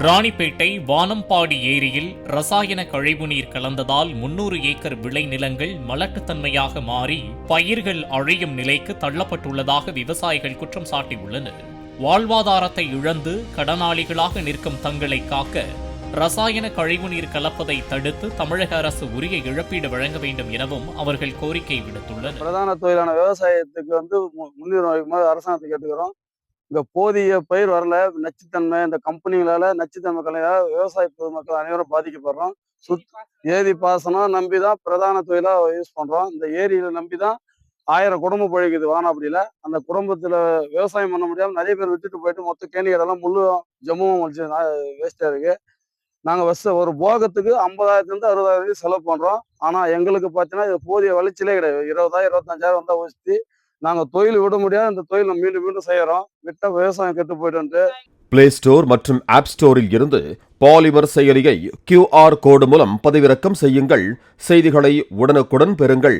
ராணிப்பேட்டை வானம்பாடி ஏரியில் ரசாயன கழிவுநீர் கலந்ததால் 300 ஏக்கர் விளைநிலங்கள் மலட்டுத்தன்மையாக மாறி பயிர்கள் அழியும் நிலைக்கு தள்ளப்பட்டுள்ளதாக விவசாயிகள் குற்றம் சாட்டியுள்ளனர். வாழ்வாதாரத்தை இழந்து கடனாளிகளாக நிற்கும் தங்களை காக்க ரசாயன கழிவுநீர் கலப்பதை தடுத்து தமிழக அரசு உரிய இழப்பீடு வழங்க வேண்டும் எனவும் அவர்கள் கோரிக்கை விடுத்துள்ளனர். பிரதான தொழிலான விவசாயத்துக்கு முன்னுரிமை அரசாங்கத்தை கேட்டுக்கிறோம். இங்க போதிய பயிர் வரல, நச்சுத்தன்மை இந்த கம்பெனிகளால நச்சுத்தன்மை கலையால் விவசாய பொதுமக்கள் அனைவரும் பாதிக்கப்படுறோம். ஏரி பாசனம் நம்பிதான் பிரதான தொழிலா யூஸ் பண்றோம். இந்த ஏரியில நம்பிதான் 1000 குடும்பம் பிழைக்குது வானாப்படியில. அந்த குடும்பத்துல விவசாயம் பண்ண முடியாம நிறைய பேர் விட்டுட்டு போயிட்டு மொத்த கேணி இடம்லாம் முள்ளும் ஜம்முவும் முடிச்சு வேஸ்டா இருக்கு. நாங்க ஒரு போகத்துக்கு 50,000 60,000 செலவு பண்றோம். ஆனா எங்களுக்கு பார்த்தீங்கன்னா இது போதிய விளைச்சலே கிடையாது. 20,000 25,000 வந்தா ஊசி நாங்க தொழில் விட முடியாது. இந்த தொழிலை மீண்டும் மீண்டும் செய்யறோம். விட்டா விவசாயம் கெட்டு போயிட்டு. பிளே ஸ்டோர் மற்றும் ஆப் ஸ்டோரில் இருந்து பாலிமர் செயலியை QR கோடு மூலம் பதிவிறக்கம் செய்யுங்கள். செய்திகளை உடனுக்குடன் பெறுங்கள்.